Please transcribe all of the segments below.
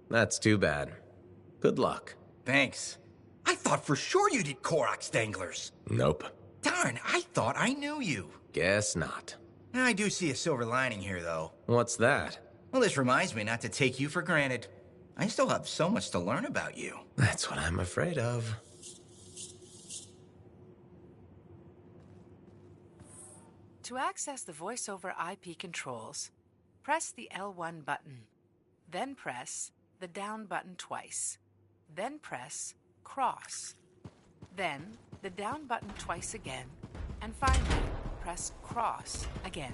That's too bad. Good luck. Thanks. I thought for sure you did Korok danglers. Nope. Darn, I thought I knew you. Guess not. I do see a silver lining here, though. What's that? Well, this reminds me not to take you for granted. I still have so much to learn about you. That's what I'm afraid of. To access the voice-over IP controls, press the L1 button. Then press the down button twice. Then press cross. Then the down button twice again. And finally, press cross again.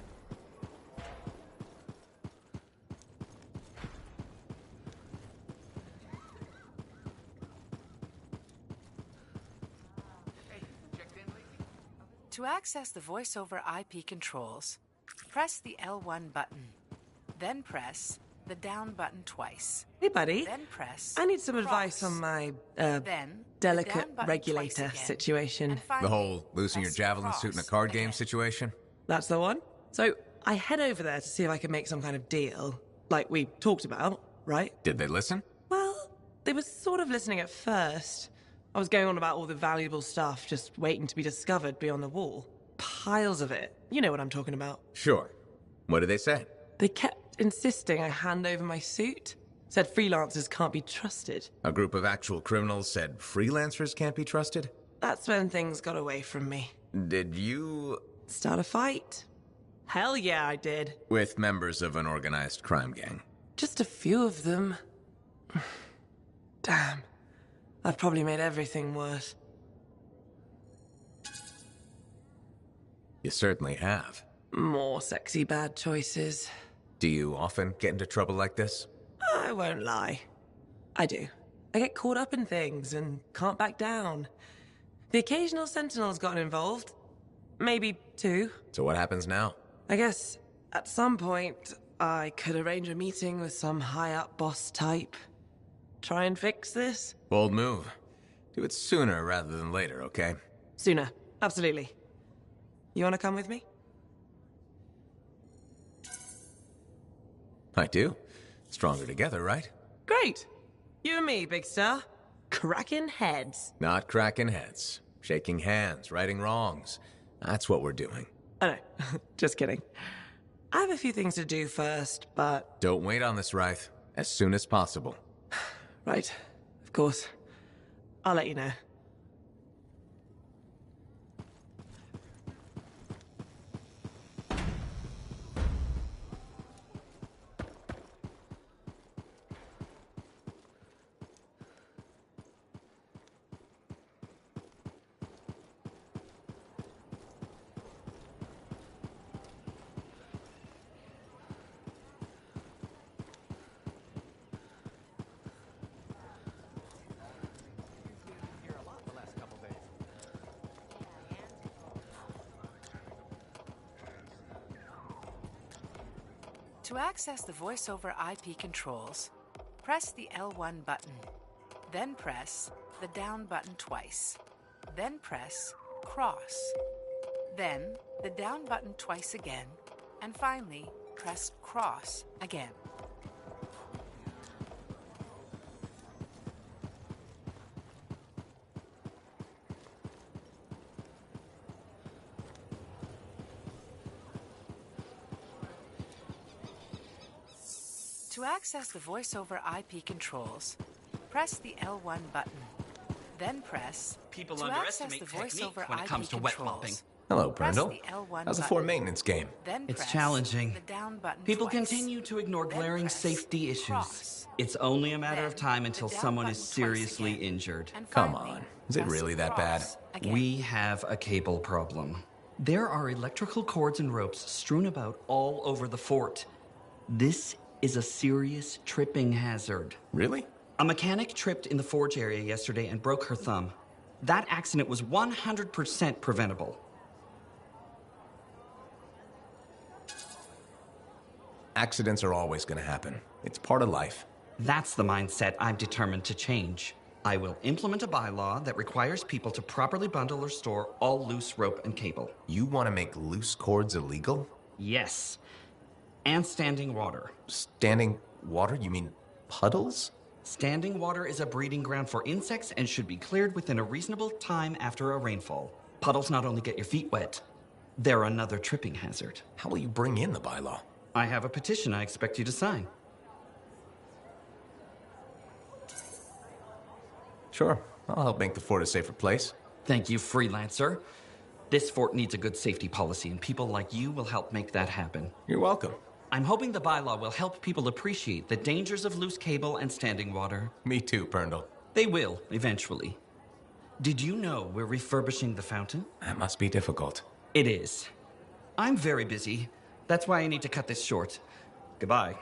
To access the voice-over IP controls, press the L1 button. Then press the down button twice. Hey, buddy. Then press I need some cross. advice on my, Then the delicate down button regulator twice again. situation. And finally, The whole losing your press javelin suit in a cross card game again. situation? That's the one. So I head over there to see if I can make some kind of deal, like we talked about, right? Did they listen? Well, they were sort of listening at first. I was going on about all the valuable stuff just waiting to be discovered beyond the wall. Piles of it. You know what I'm talking about. Sure. What did they say? They kept insisting I hand over my suit. Said freelancers can't be trusted. A group of actual criminals said freelancers can't be trusted? That's when things got away from me. Did you... Start a fight? Hell yeah, I did. with members of an organized crime gang? Just a few of them. Damn. I've probably made everything worse. You certainly have. More sexy bad choices. Do you often get into trouble like this? I won't lie. I do. I get caught up in things and can't back down. The occasional Sentinel's gotten involved. Maybe two. So what happens now? I guess at some point I could arrange a meeting with some high-up boss type. Try and fix this? Bold move. Do it sooner rather than later, okay? Sooner. Absolutely. You want to come with me? I do. Stronger together, right? Great. You and me, Big Star. Cracking heads. Not cracking heads. Shaking hands, righting wrongs. That's what we're doing. Oh no, just kidding. I have a few things to do first, but... Don't wait on this, Wraith. As soon as possible. Right, of course. I'll let you know. To access the voice-over IP controls, press the L1 button. Then press the down button twice. Then press cross. Then the down button twice again. And finally, press cross again. To access the voice-over IP controls, press the L1 button. Then press People to underestimate access the technique voice-over when it IP comes to wet controls, mopping. Hello, press Brindle. the L1 How's the button. Fort maintenance game? Then It's press challenging. the down button People twice. continue to ignore Then glaring press safety issues. cross. It's only a matter of Then time the until down someone is button twice seriously again. injured. And Come finally, on. Is it press really that bad? cross again. We have a cable problem. There are electrical cords and ropes strewn about all over the fort. This is a serious tripping hazard. Really? A mechanic tripped in the forge area yesterday and broke her thumb. That accident was 100% preventable. Accidents are always going to happen. It's part of life. That's the mindset I'm determined to change. I will implement a bylaw that requires people to properly bundle or store all loose rope and cable. You want to make loose cords illegal? Yes. And standing water. Standing water? You mean puddles? Standing water is a breeding ground for insects and should be cleared within a reasonable time after a rainfall. Puddles not only get your feet wet, they're another tripping hazard. How will you bring in the bylaw? I have a petition I expect you to sign. Sure, I'll help make the fort a safer place. Thank you, freelancer. This fort needs a good safety policy, and people like you will help make that happen. You're welcome. I'm hoping the bylaw will help people appreciate the dangers of loose cable and standing water. Me too, Perndle. They will, eventually. Did you know we're refurbishing the fountain? That must be difficult. It is. I'm very busy. That's why I need to cut this short. Goodbye.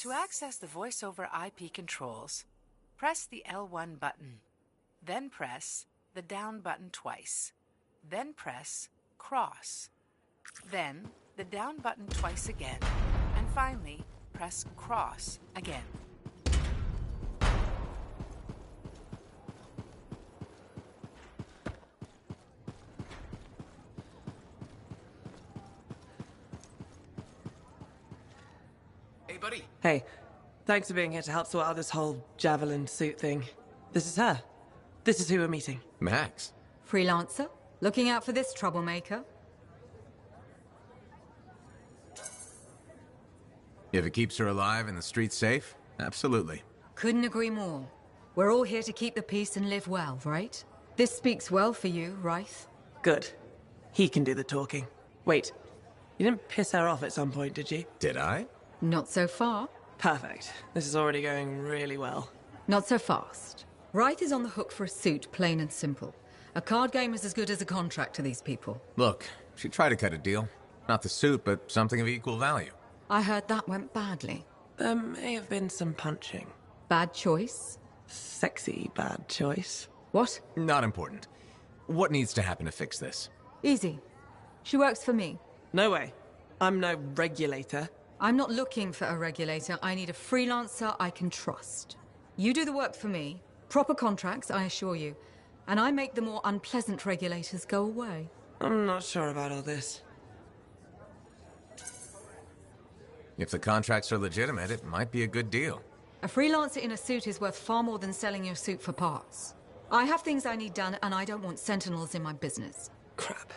To access the voice-over IP controls, press the L1 button, then press the down button twice, then press cross, then the down button twice again, and finally press cross again. Hey, buddy. Hey, thanks for being here to help sort out this whole javelin suit thing. This is her. This is who we're meeting. Max. Freelancer? Looking out for this troublemaker? If it keeps her alive and the streets safe, absolutely. Couldn't agree more. We're all here to keep the peace and live well, right? This speaks well for you, Rife. Good. He can do the talking. Wait, you didn't piss her off at some point, did you? Did I? Not so far. Perfect. This is already going really well. Not so fast. Rife is on the hook for a suit, plain and simple. A card game is as good as a contract to these people. Look, she tried to cut a deal. Not the suit, but something of equal value. I heard that went badly. There may have been some punching. Bad choice? Sexy bad choice. What? Not important. What needs to happen to fix this? Easy. She works for me. No way. I'm no regulator. I'm not looking for a regulator. I need a freelancer I can trust. You do the work for me. Proper contracts, I assure you. And I make the more unpleasant regulators go away. I'm not sure about all this. If the contracts are legitimate, it might be a good deal. A freelancer in a suit is worth far more than selling your suit for parts. I have things I need done, and I don't want sentinels in my business. Crap.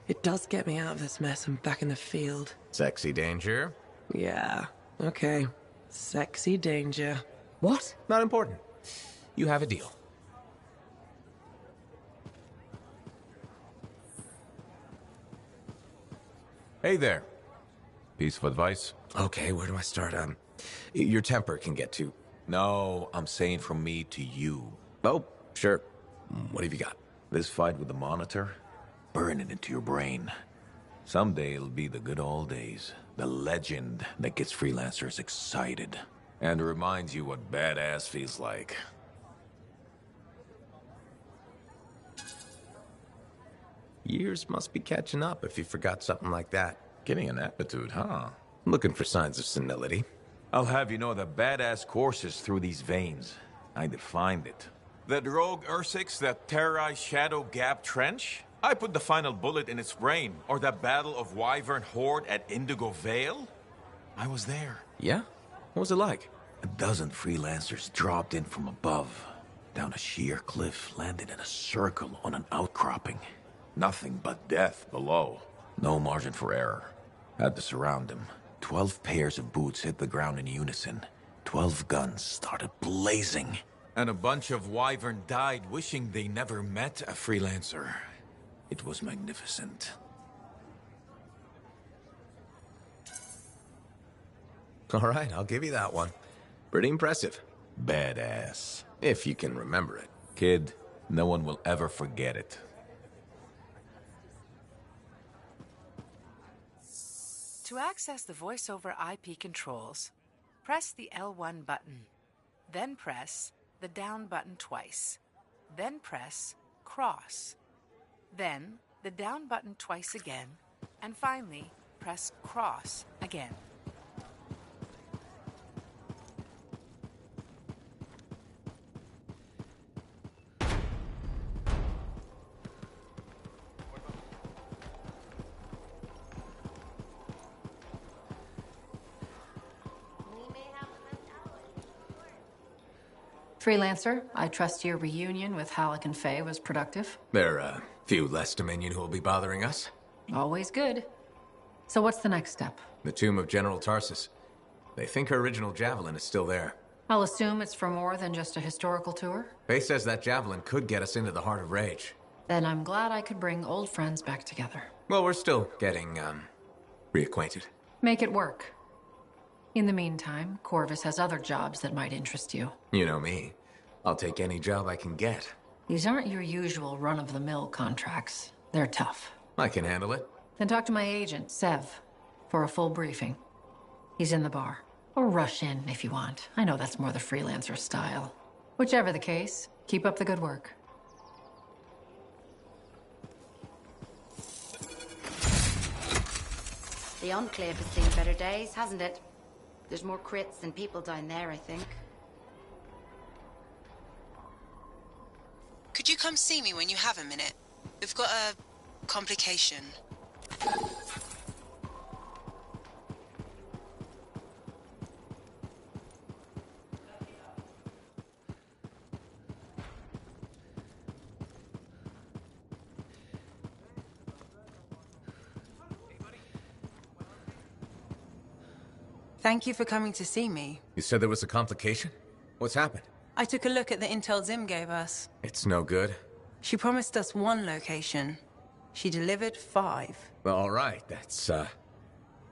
It does get me out of this mess and back in the field. Sexy danger? Yeah, okay. Sexy danger. What? Not important. You have a deal. Hey there. Piece of advice? Okay, where do I start? Your temper can get to... No, I'm saying from me to you. Oh, sure. What have you got? This fight with the Monitor, burn it into your brain. Someday it'll be the good old days. The legend that gets freelancers excited. And reminds you what badass feels like. Years must be catching up if you forgot something like that. Getting an aptitude, huh? Looking for signs of senility. I'll have you know that badass courses through these veins. I defined it. That rogue Ursix that terrorized Shadow Gap Trench? I put the final bullet in its brain. Or that battle of Wyvern Horde at Indigo Vale? I was there. Yeah? What was it like? A dozen freelancers dropped in from above. Down a sheer cliff, landed in a circle on an outcropping. Nothing but death below. No margin for error. Had to surround them. 12 pairs of boots hit the ground in unison. 12 guns started blazing. And a bunch of Wyvern died wishing they never met a freelancer. It was magnificent. All right, I'll give you that one. Pretty impressive. Badass. If you can remember it. Kid, no one will ever forget it. To access the voice-over IP controls, press the L1 button, then press the down button twice, then press cross, then the down button twice again, and finally press cross again. Freelancer, I trust your reunion with Halleck and Faye was productive. There are a few less Dominion who will be bothering us. Always good. So what's the next step? The tomb of General Tarsus. They think her original javelin is still there. I'll assume it's for more than just a historical tour. Faye says that javelin could get us into the heart of Rage. Then I'm glad I could bring old friends back together. Well, we're still getting, reacquainted. Make it work. In the meantime, Corvus has other jobs that might interest you. You know me. I'll take any job I can get. These aren't your usual run-of-the-mill contracts. They're tough. I can handle it. Then talk to my agent, Sev, for a full briefing. He's in the bar. Or rush in if you want. I know that's more the freelancer style. Whichever the case, keep up the good work. The Enclave has seen better days, hasn't it? There's more crits than people down there, I think. Could you come see me when you have a minute? We've got a complication. Thank you for coming to see me. You said there was a complication? What's happened? I took a look at the intel Zim gave us. It's no good. She promised us 1 location. She delivered 5. Well, all right, that's,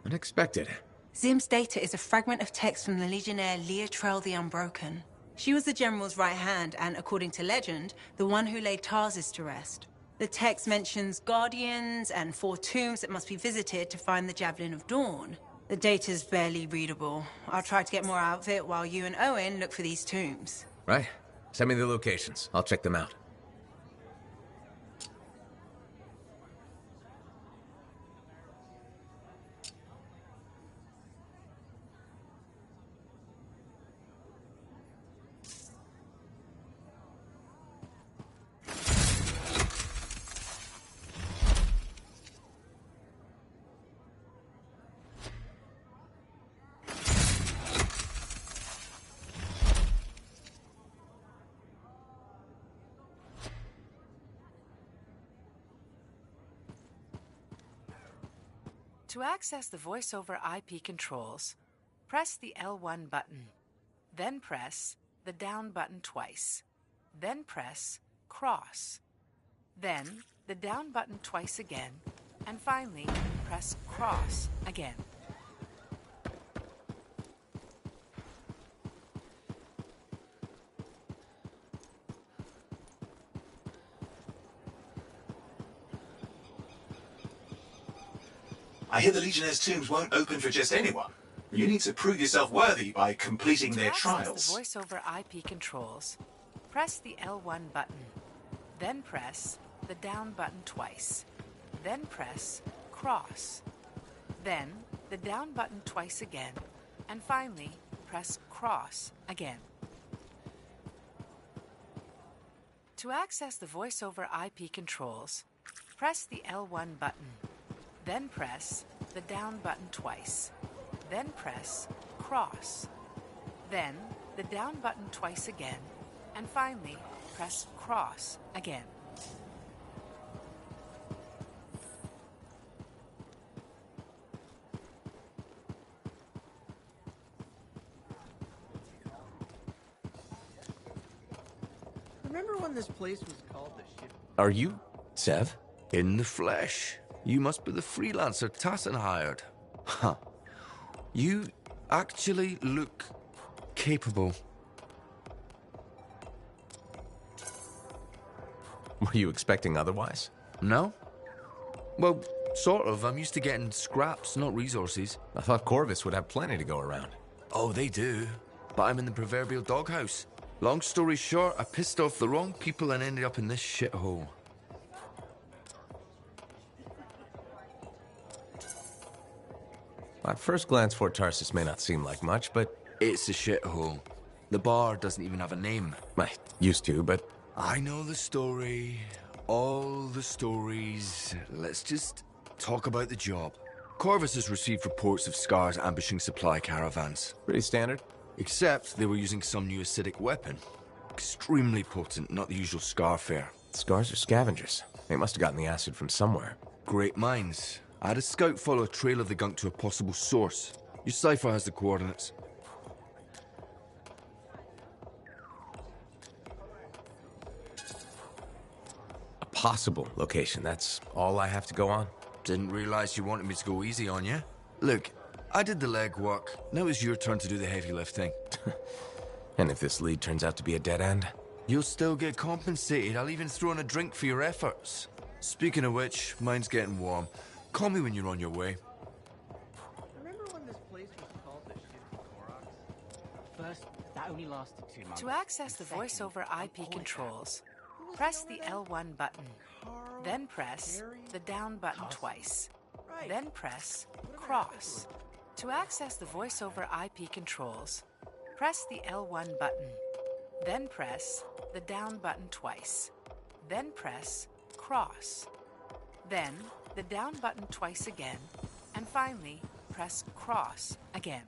unexpected. Zim's data is a fragment of text from the Legionnaire Leotrel the Unbroken. She was the General's right hand and, according to legend, the one who laid Tarsus to rest. The text mentions guardians and 4 tombs that must be visited to find the Javelin of Dawn. The data's barely readable. I'll try to get more out of it while you and Owen look for these tombs. Right. Send me the locations. I'll check them out. To access the voice-over IP controls, press the L1 button, then press the down button twice, then press cross, then the down button twice again, and finally press cross again. I hear the Legionnaire's tombs won't open for just anyone. You need to prove yourself worthy by completing their trials. To access the voice-over IP controls, press the L1 button, then press the down button twice, then press cross, then the down button twice again, and finally press cross again. To access the voice-over IP controls, press the L1 button, then press the down button twice, then press cross, then the down button twice again, and finally press cross again. Remember when this place was called the ship? Are you Sev? In the flesh. You must be the freelancer Tassin hired. Huh. You actually look capable. Were you expecting otherwise? No? Well, sort of. I'm used to getting scraps, not resources. I thought Corvus would have plenty to go around. Oh, they do. But I'm in the proverbial doghouse. Long story short, I pissed off the wrong people and ended up in this shithole. At first glance, Fort Tarsus may not seem like much, but... It's a shithole. The bar doesn't even have a name. I used to, but... I know the story. All the stories. Let's just talk about the job. Corvus has received reports of Scars ambushing supply caravans. Pretty standard. Except they were using some new acidic weapon. Extremely potent, not the usual scar fare. Scars are scavengers. They must have gotten the acid from somewhere. Great minds. I had a scout follow a trail of the gunk to a possible source. Your cipher has the coordinates. A possible location, that's all I have to go on? Didn't realize you wanted me to go easy on you. Look, I did the legwork. Now it's your turn to do the heavy lifting. And if this lead turns out to be a dead end? You'll still get compensated. I'll even throw in a drink for your efforts. Speaking of which, mine's getting warm. Call me when you're on your way. Remember when this place was called the Ship Koroks? First, that only lasted 2 months. To access the voice-over IP controls, press the L1 button. Then press the down button twice. Then press cross. To access the voice-over IP controls, press the L1 button. Then press the down button twice. Then press cross. Then the down button twice again. And finally, press cross again.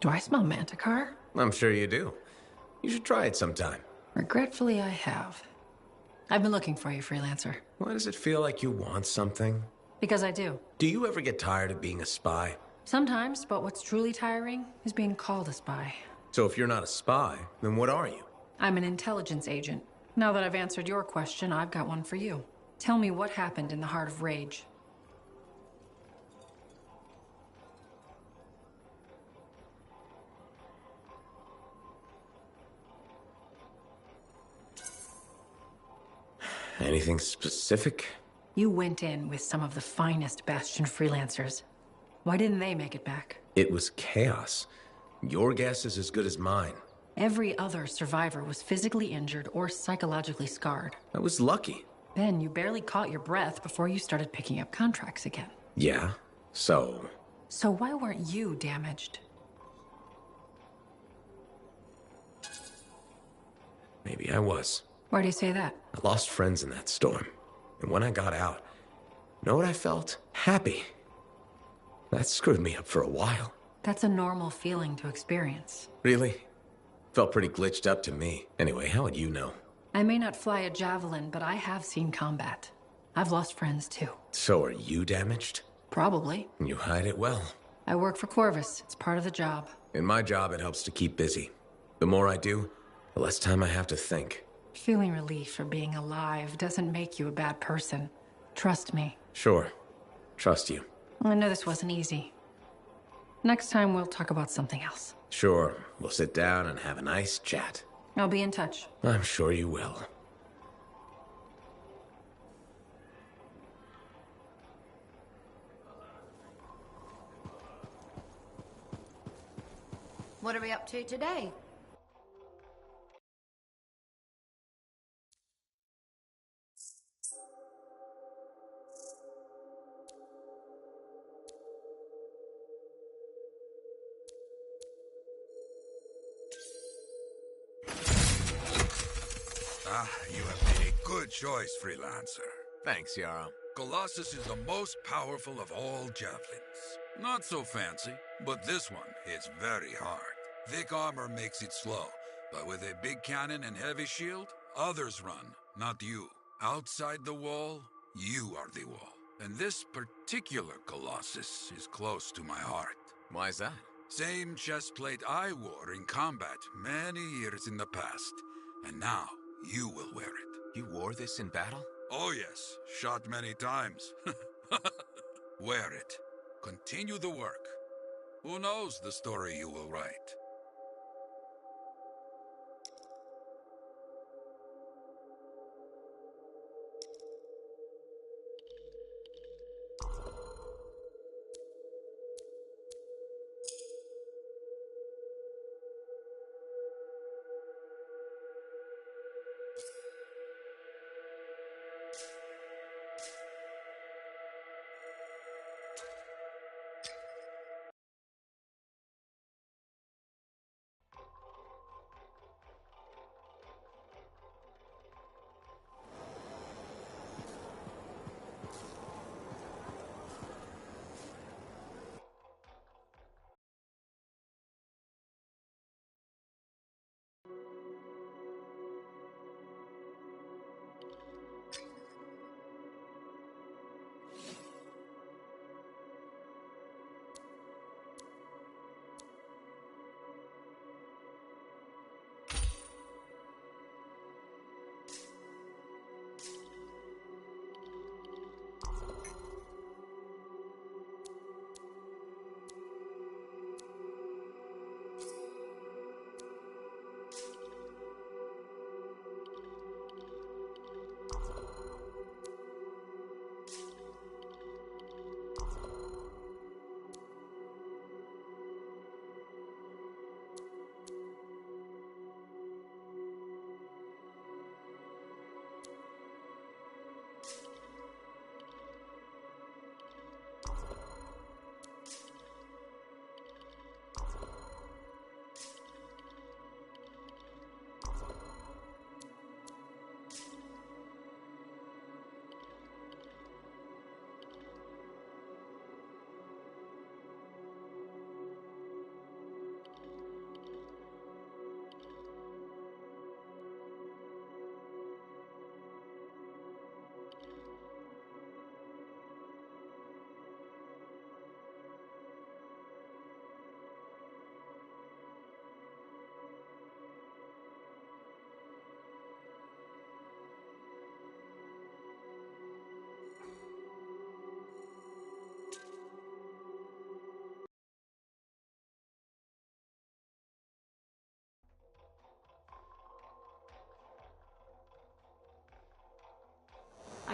Do I smell Manticar? I'm sure you do. You should try it sometime. Regretfully, I have. I've been looking for you, freelancer. Why does it feel like you want something? Because I do. Do you ever get tired of being a spy? Sometimes, but what's truly tiring is being called a spy. So if you're not a spy, then what are you? I'm an intelligence agent. Now that I've answered your question, I've got one for you. Tell me what happened in the Heart of Rage. Anything specific? You went in with some of the finest Bastion freelancers. Why didn't they make it back? It was chaos. Your guess is as good as mine. Every other survivor was physically injured or psychologically scarred. I was lucky. Ben, you barely caught your breath before you started picking up contracts again. Yeah, so... So why weren't you damaged? Maybe I was. Why do you say that? I lost friends in that storm. And when I got out, you know what I felt? Happy. That screwed me up for a while. That's a normal feeling to experience. Really? Felt pretty glitched up to me. Anyway, how would you know? I may not fly a javelin, but I have seen combat. I've lost friends too. So are you damaged? Probably. And you hide it well. I work for Corvus. It's part of the job. In my job, it helps to keep busy. The more I do, the less time I have to think. Feeling relief for being alive doesn't make you a bad person. Trust me. Sure. Trust you. I know this wasn't easy. Next time, we'll talk about something else. Sure. We'll sit down and have a nice chat. I'll be in touch. I'm sure you will. What are we up to today? You have made a good choice, freelancer. Thanks, Yarrow. Colossus is the most powerful of all javelins. Not so fancy, but this one hits very hard. Thick armor makes it slow, but with a big cannon and heavy shield, others run, not you. Outside the wall, you are the wall. And this particular Colossus is close to my heart. Why is that? Same chestplate I wore in combat many years in the past. And now, you will wear it. You wore this in battle? Oh yes, shot many times. Wear it. Continue the work. Who knows the story you will write?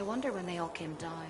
I wonder when they all came down.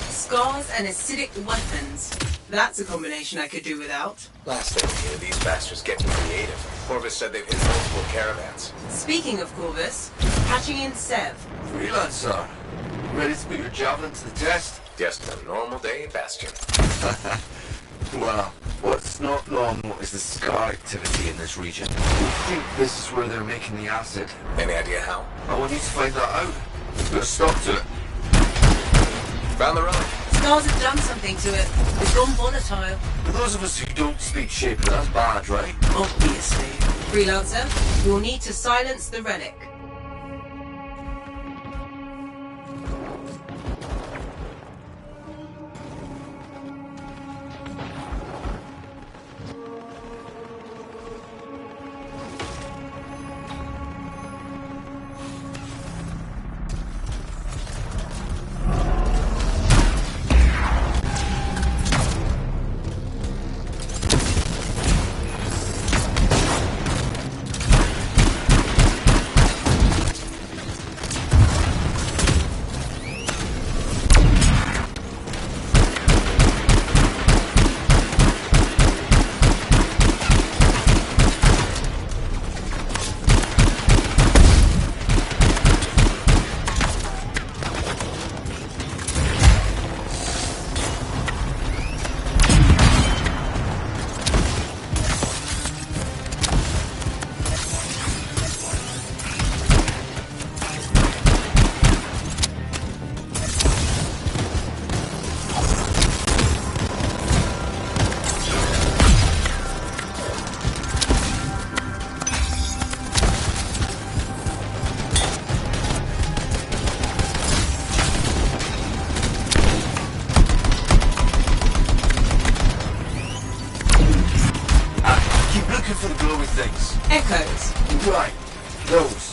Scars and acidic weapons. That's a combination I could do without. Last thing we hear, these bastards getting creative. Corvus said they've hit multiple caravans. Speaking of Corvus, patching in Sev. Freelancer, ready to put your javelin to the test? Just a normal day, Bastion. Well, what's not normal is the scar activity in this region. I think this is where they're making the acid. Any idea how? I want you to find that out. Put a stop to it. Found the road. Scars have done something to it. It's gone volatile. For those of us who don't speak Shaper, that's bad, right? Obviously. Freelancer, you'll need to silence the relic. Echoes. Right. Those.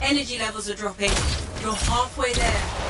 Energy levels are dropping. You're halfway there.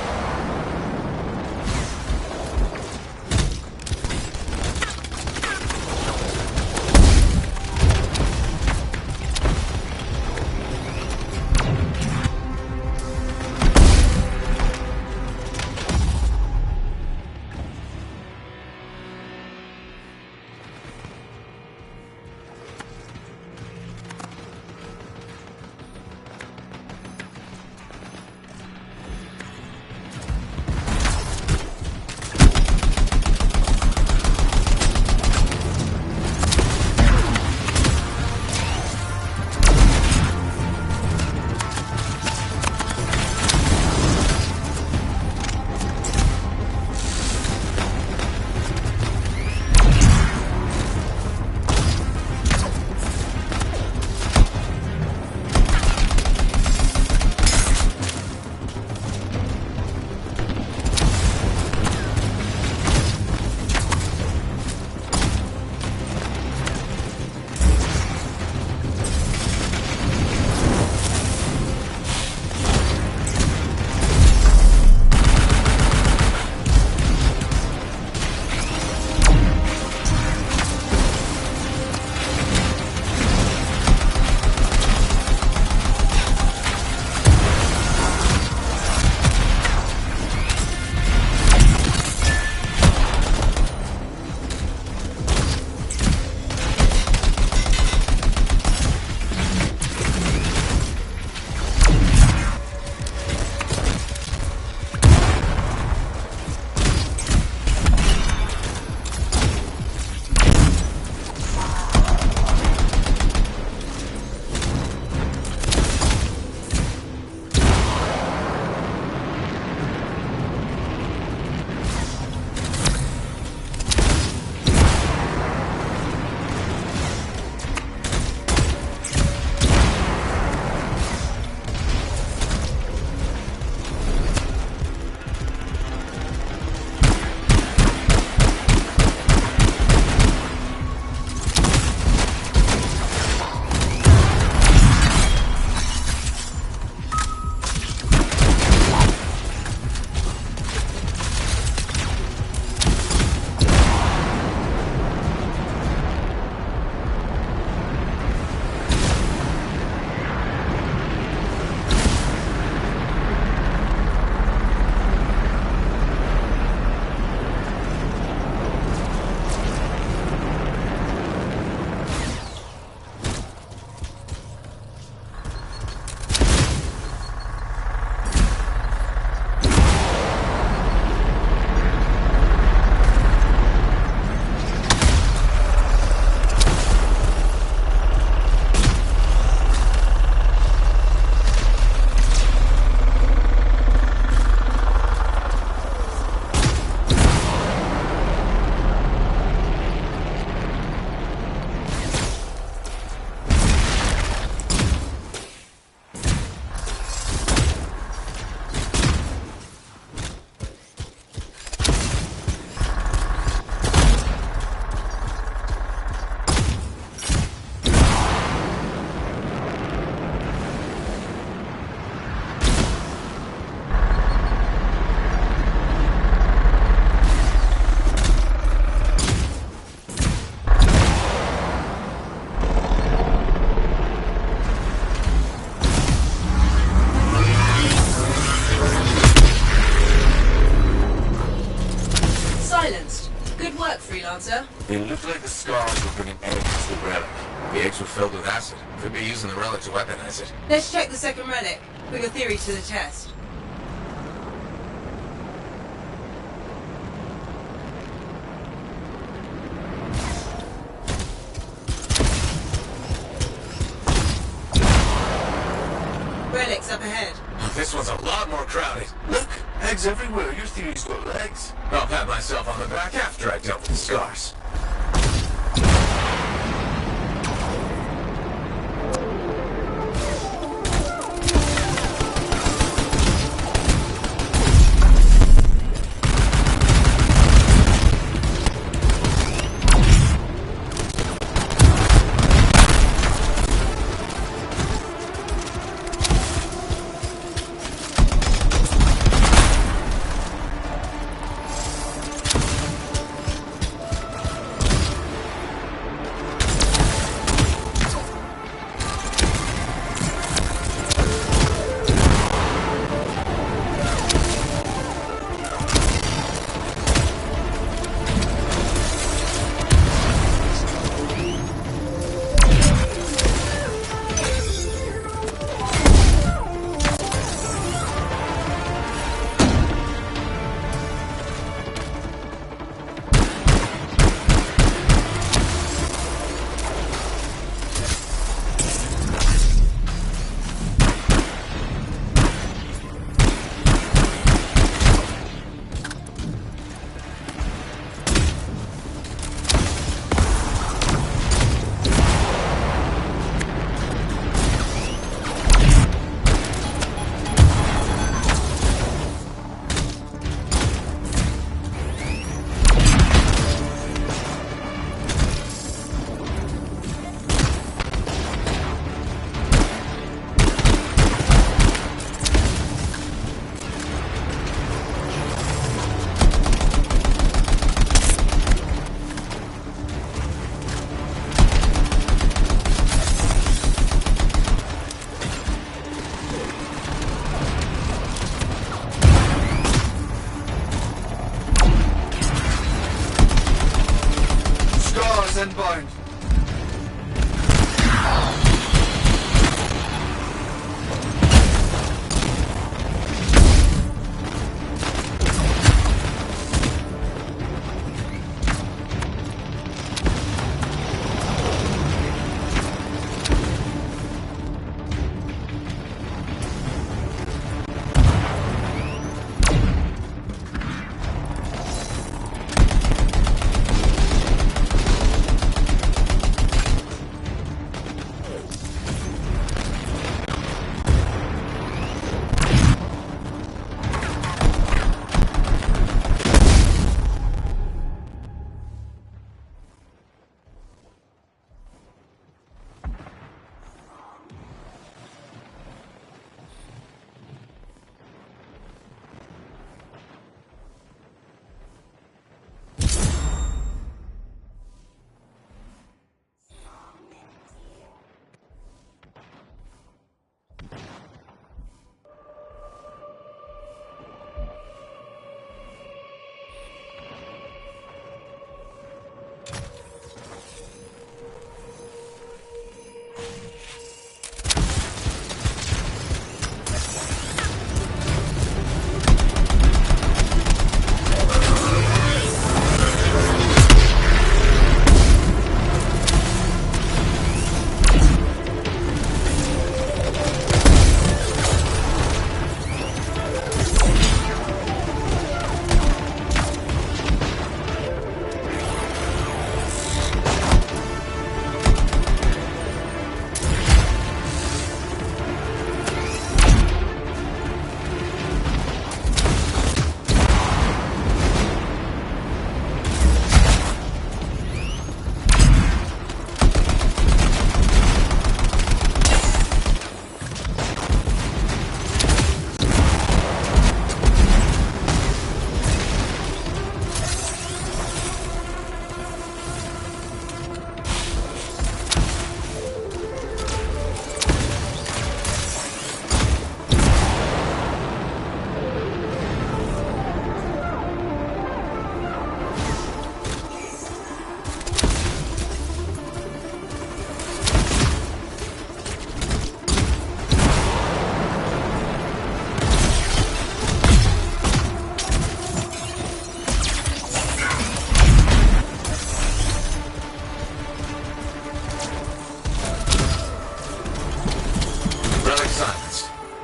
freelancer? It looked like the scars were putting eggs to the relic. The eggs were filled with acid. Could be using the relic to weaponize it. Let's check the second relic. Put your theory to the test. Relic's up ahead. This one's a lot more crowded. Look, eggs everywhere. Your theory's got legs. I'll pat myself on the back after I dealt with the scars. Doors inbound.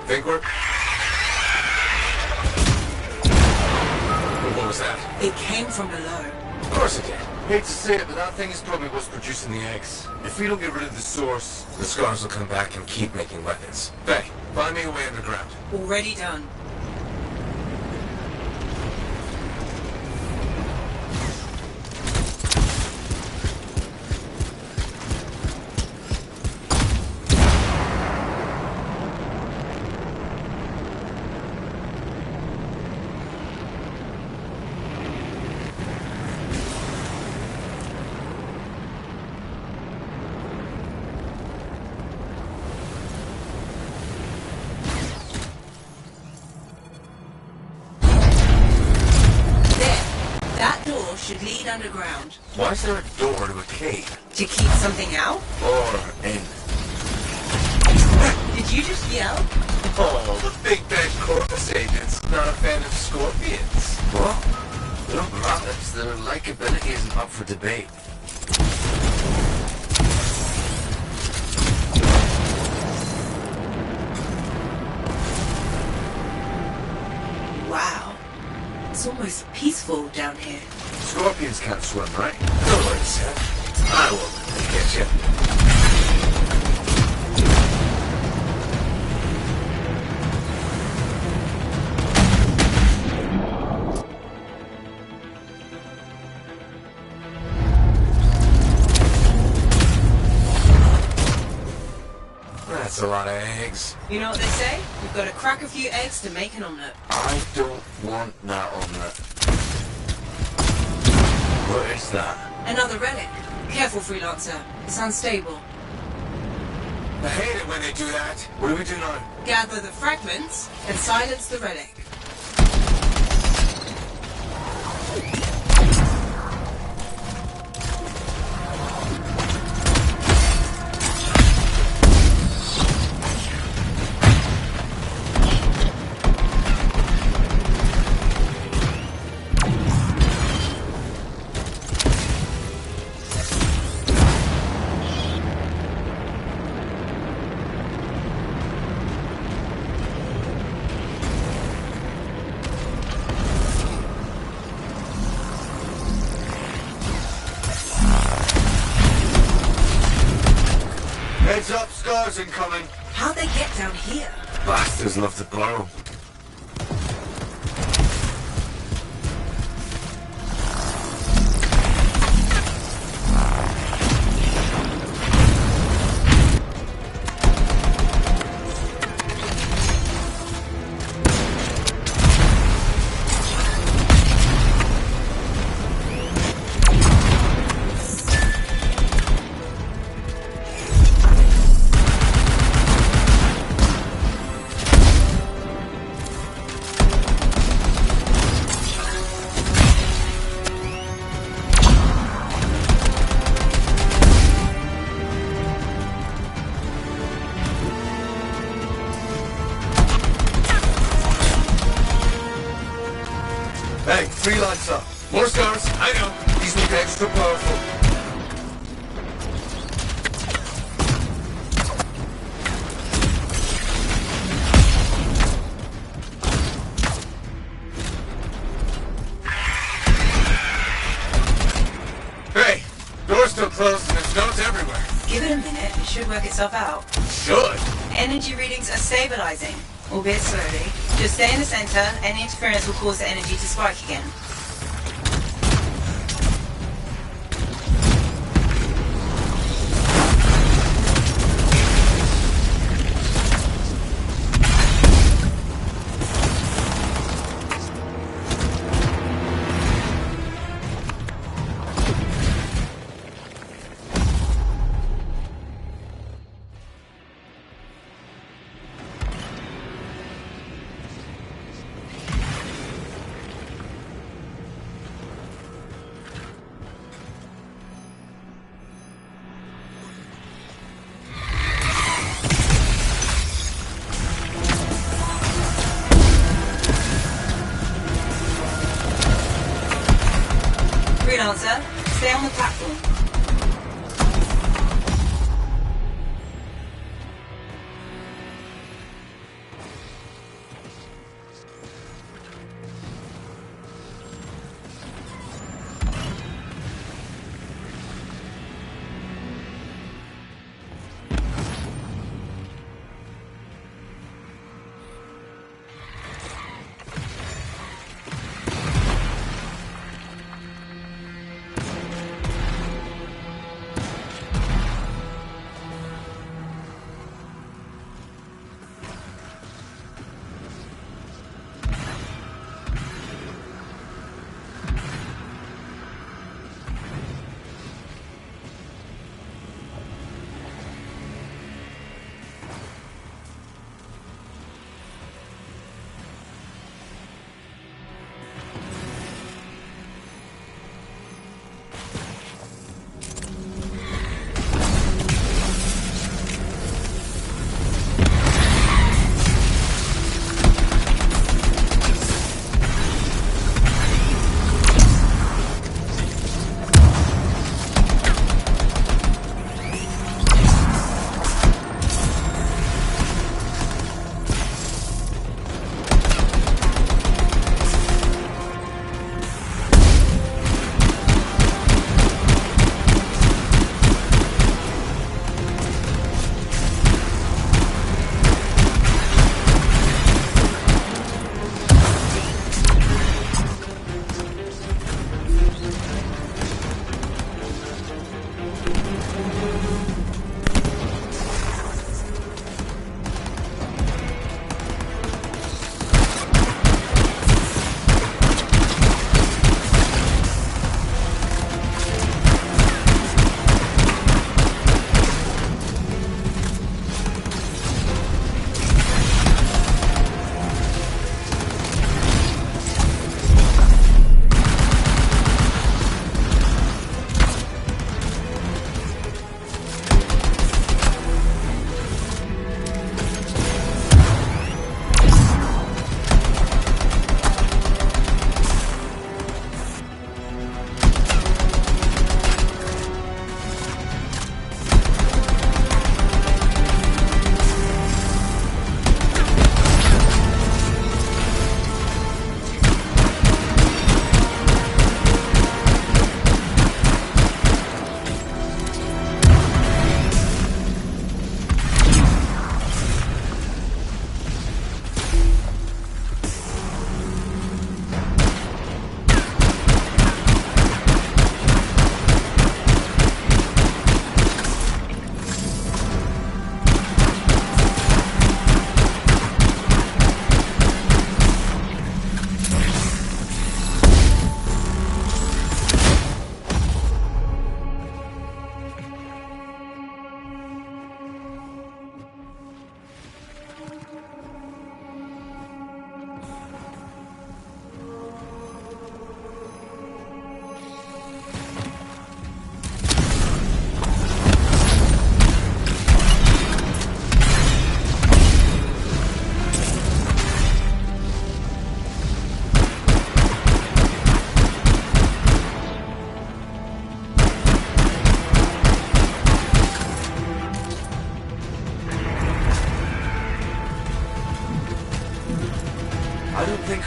Think work? What was that? It came from below. Of course it did. Hate to say it, but that thing is probably what's producing the eggs. If we don't get rid of the source, the scars will come back and keep making weapons. Beck, find me a way underground. Already done. Should lead underground. Why is there a door to a cave? To keep something out? Or in? Did you just yell? Oh, the big bad corpus agent's not a fan of scorpions. What? Look, rabbits, their likability isn't up for debate. Wow. It's almost peaceful down here. Scorpions can't swim, right? Don't worry, Seth. I will get you. That's a lot of eggs. You know what they say? You've got to crack a few eggs to make an omelette. I don't want that omelette. What is that? Another relic. Careful, Freelancer. It's unstable. I hate it when they do that. What do we do now? Gather the fragments and silence the relic. Heads up, scars incoming. How'd they get down here? Bastards love to blow. Hey, freelancer. More scars. I know. These look extra powerful. Hey, door's still closed and there's notes everywhere. Give it a minute, it should work itself out. Should? Energy readings are stabilizing, albeit slowly. Just stay in the center, any interference will cause the energy to spike again. Freelancer, stay on the platform.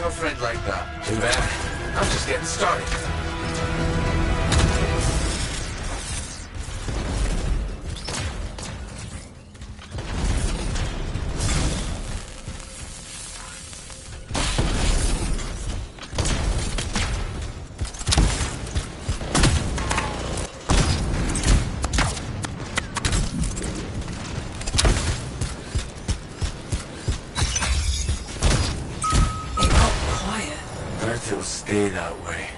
our friend like that. Too bad. I'm just getting started. It'll stay that way.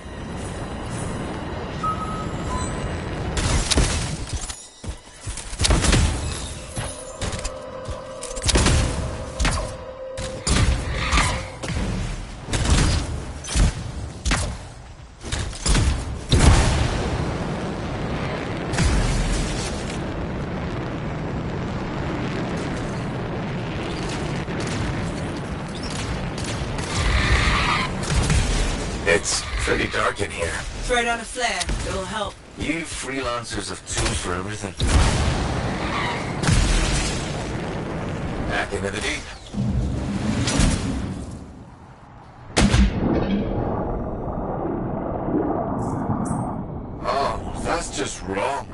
It's pretty dark in here. Throw down a flare. It'll help. You freelancers have tools for everything. Back into the deep. Oh, that's just wrong.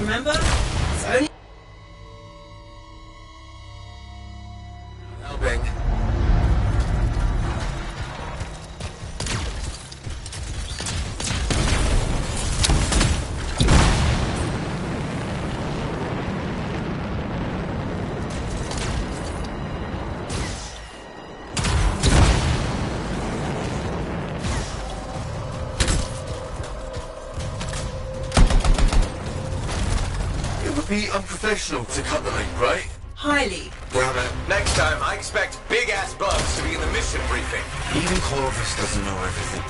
Remember? It's only... Helping. It would be unprofessional to cut the link, right? Highly. Damn it. Next time, I expect big-ass bugs to be in the mission briefing. Even Clovis doesn't know everything.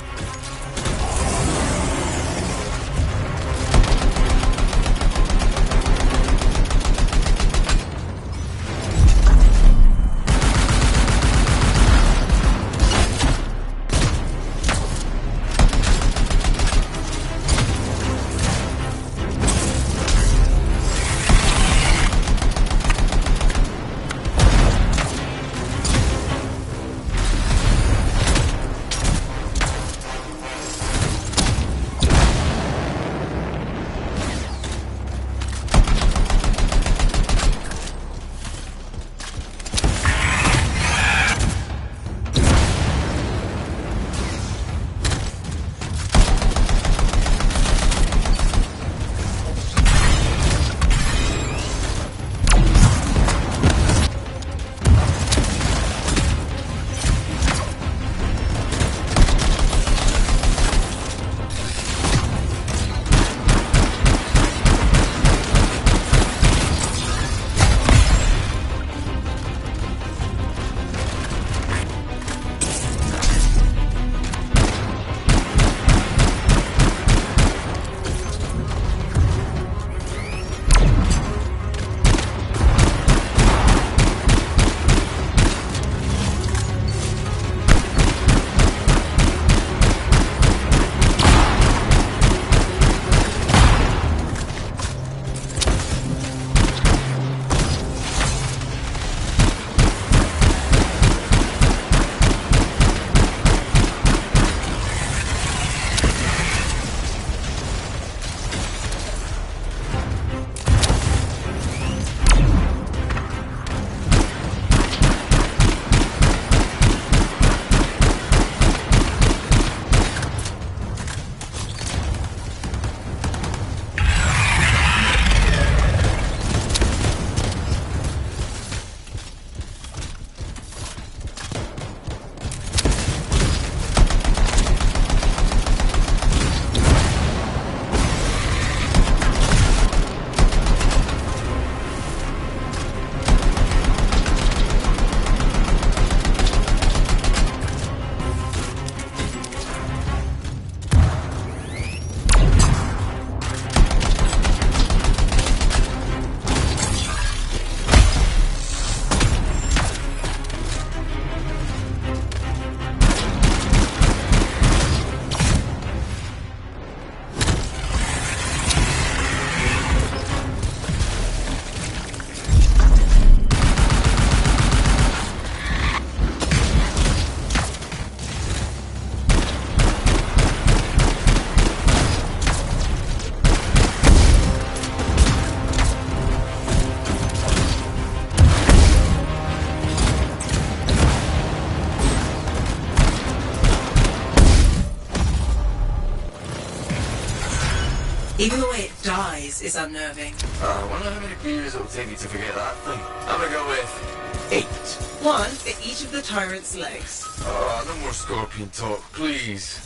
Even the way it dies is unnerving. I wonder how many beers it'll take me to forget that thing. I'm gonna go with 8. One for each of the tyrant's legs. Oh, no more scorpion talk, please.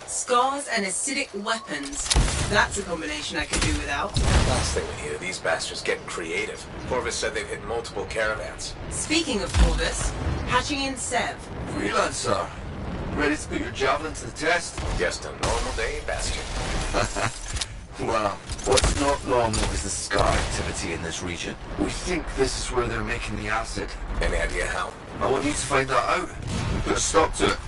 Scars and acidic weapons. That's a combination I could do without. Last thing we need are these bastards getting creative. Corvus said they've hit multiple caravans. Speaking of Corvus, hatching in Sev. Freelancer, ready to put your javelin to the test? Just a normal day, Bastion. Well, what's not normal is the scar activity in this region. We think this is where they're making the acid. Any idea how? I want you to find that out. Put a stop to it.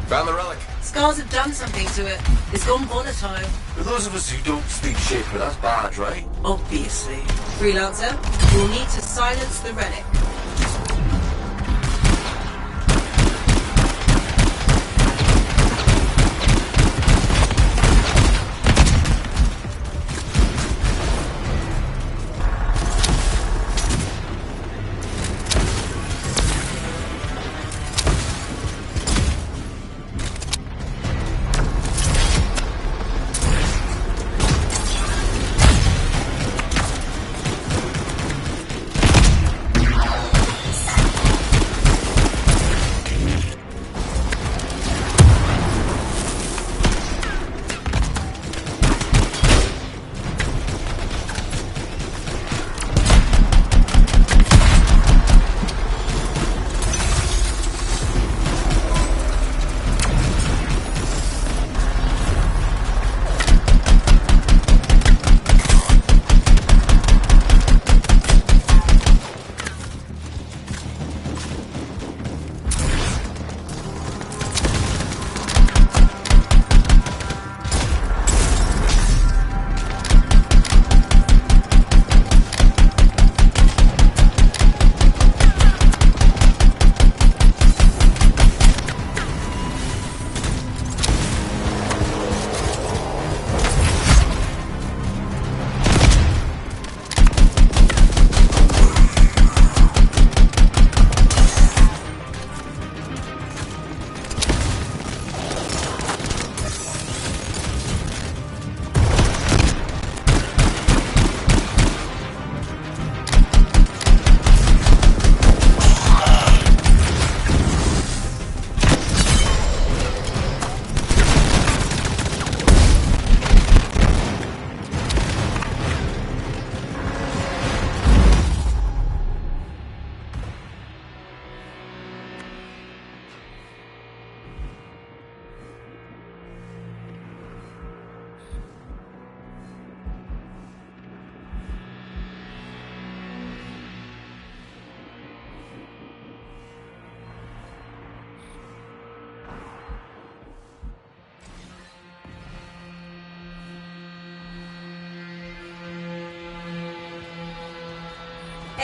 Found the relic. Scars have done something to it. It's gone volatile. For those of us who don't speak Shaper, that's bad, right? Obviously. Freelancer, you'll need to silence the relic.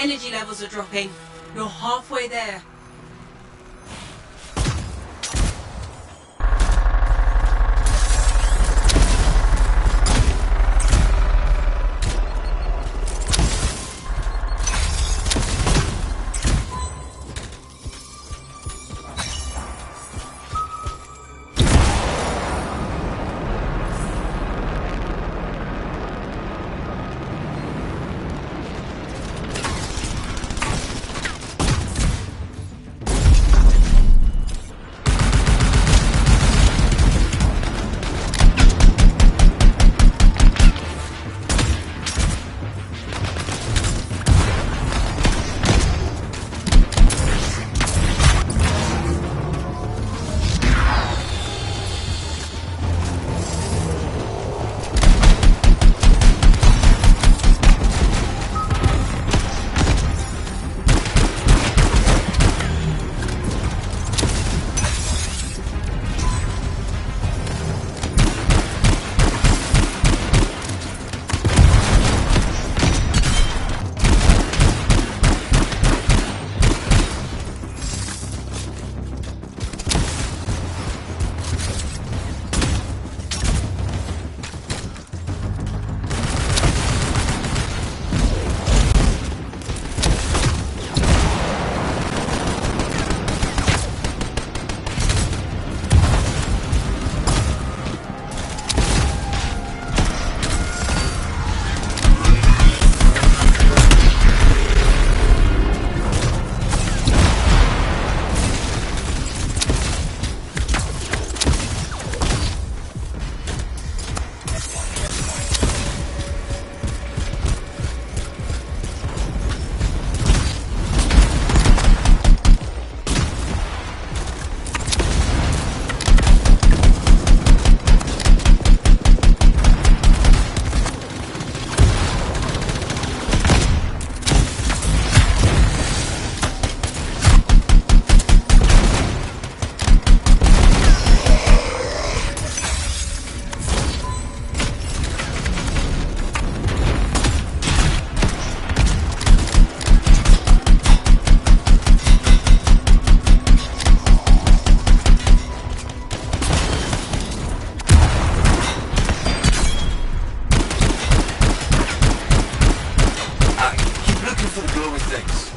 Energy levels are dropping. You're halfway there.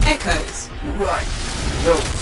Echoes. Right. Those.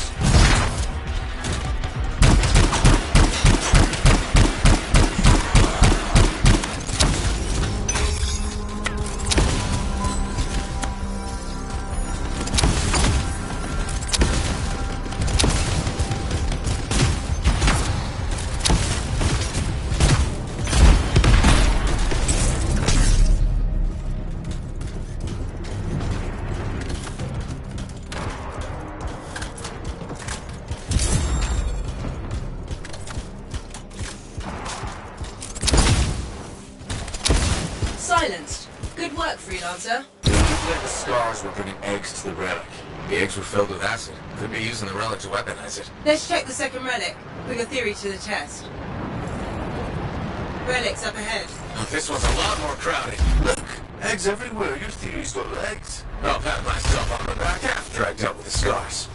Silenced. Good work, freelancer. The scars were bringing eggs to the relic. The eggs were filled with acid. Could be using the relic to weaponize it. Let's check the second relic. Put your theory to the test. Relic's up ahead. Oh, this one's a lot more crowded. Look, eggs everywhere. Your theory's got legs. I'll pat myself on the back after I dealt with the scars.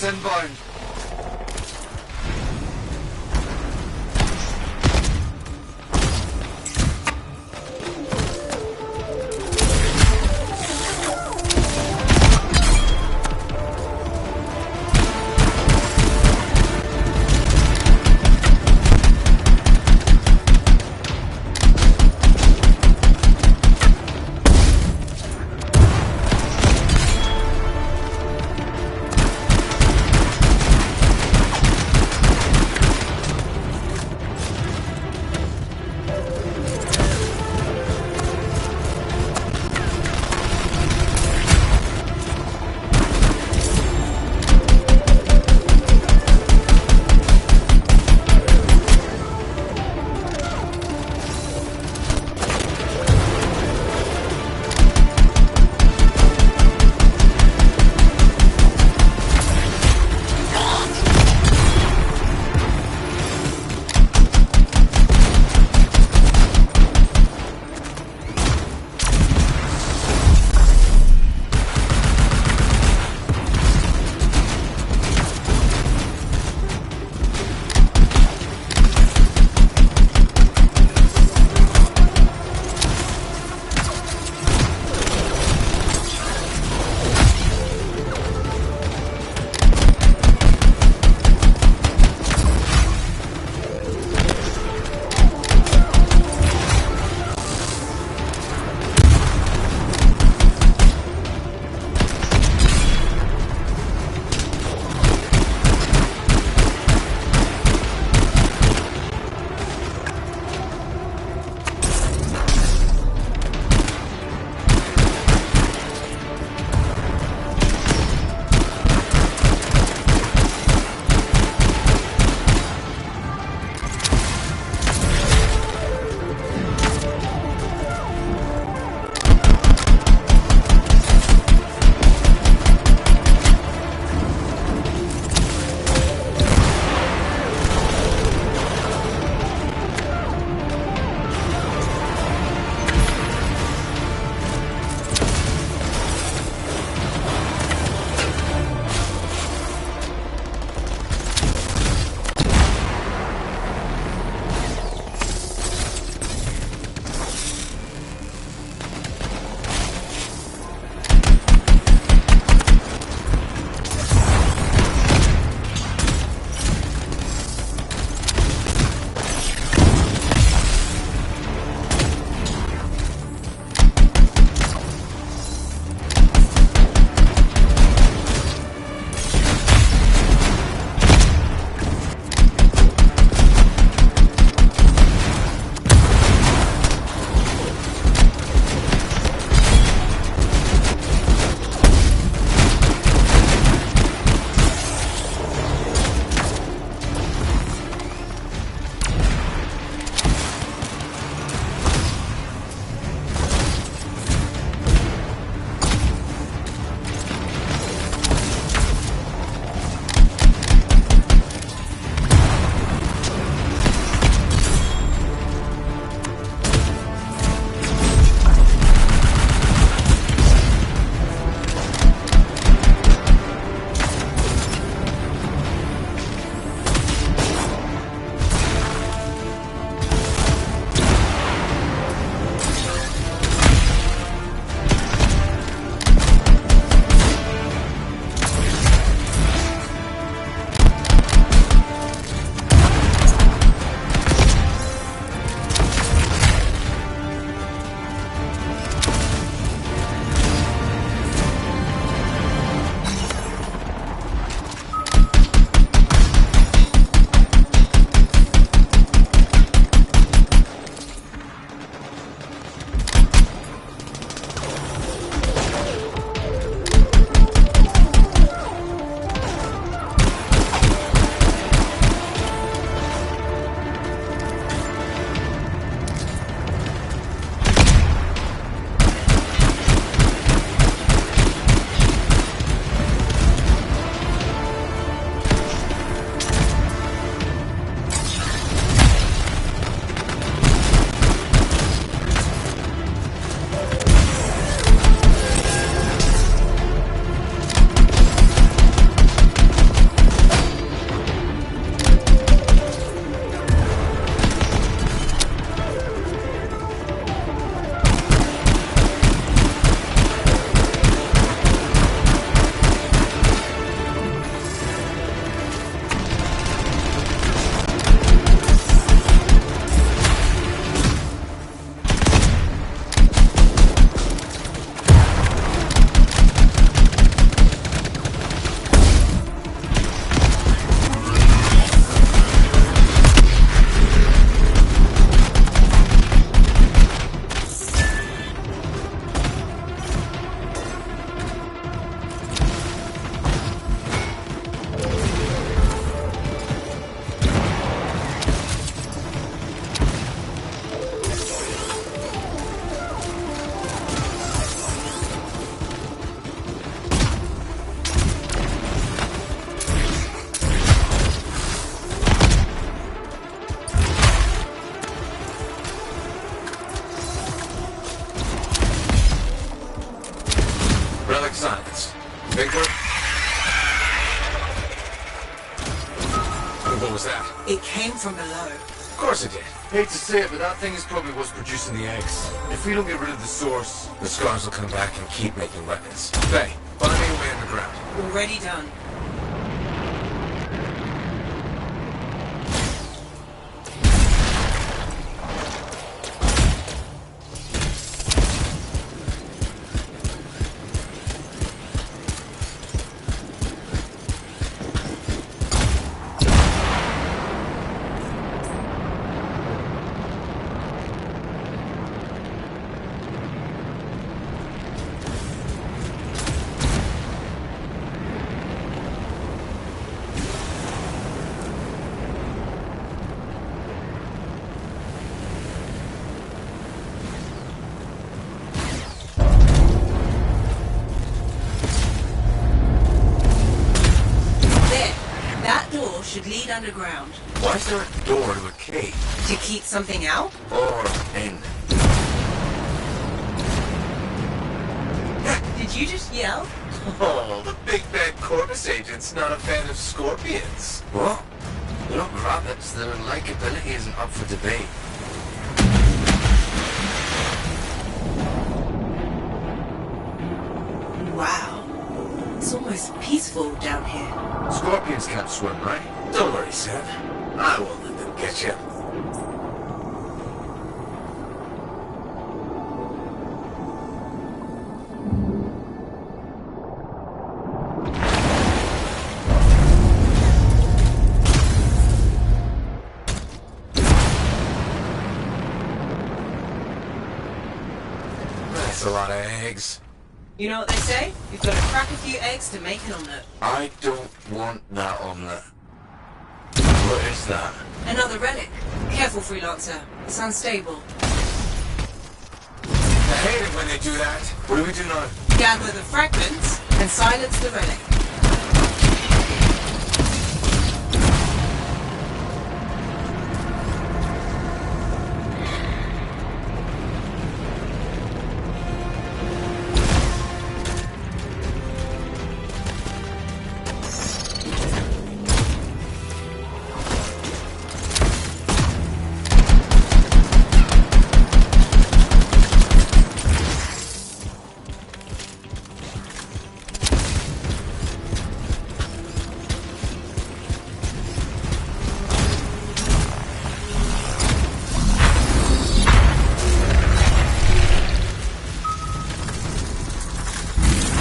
inbound. from below. Of course it did. Hate to say it, but that thing is probably what's producing the eggs. If we don't get rid of the source, the scars will come back and keep making weapons. Faye, find me a way underground. Already done. Should lead underground. Why is there a door to a cave? To keep something out? Or in. Did you just yell? Oh, the big bad Corvus agent's not a fan of scorpions. What? They're not rabbits, their likability isn't up for debate. Wow. It's almost peaceful down here. Scorpions can't swim, right? Don't worry, Sam. I won't let them get you. That's a lot of eggs. You know what they say? You've got to crack a few eggs to make an omelette. I don't want that omelette. What is that? Another relic. Careful, freelancer. It's unstable. I hate it when they do that. What do we do now? Gather the fragments and silence the relic.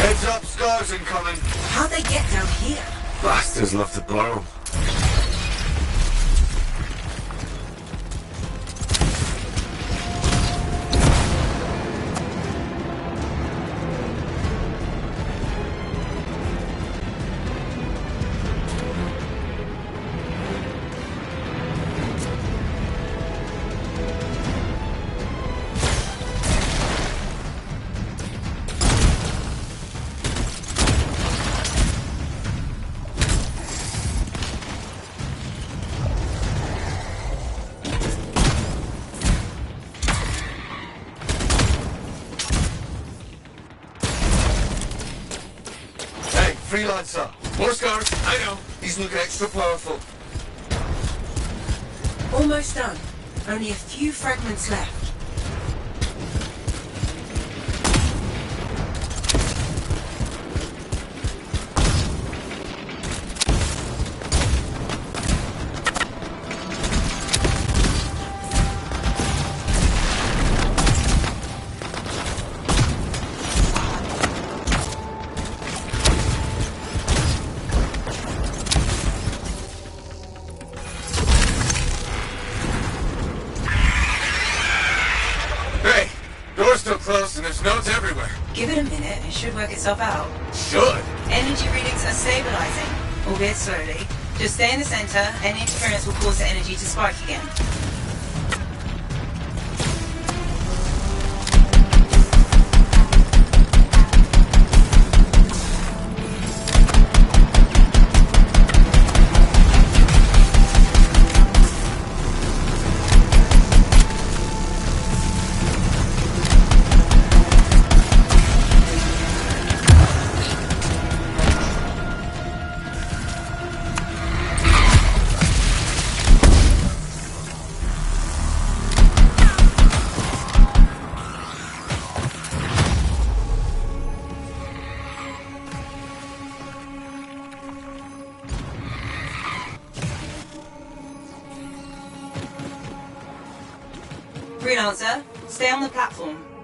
Heads up, scars incoming. How'd they get down here? Bastards love to blow. Freelancer. More scars. I know. He's looking extra powerful. Almost done. Only a few fragments left. Still closed and there's nodes everywhere. Give it a minute, it should work itself out. Should? Energy readings are stabilizing, albeit slowly. Just stay in the center, any interference will cause the energy to spike again. Freelancer. Stay on the platform.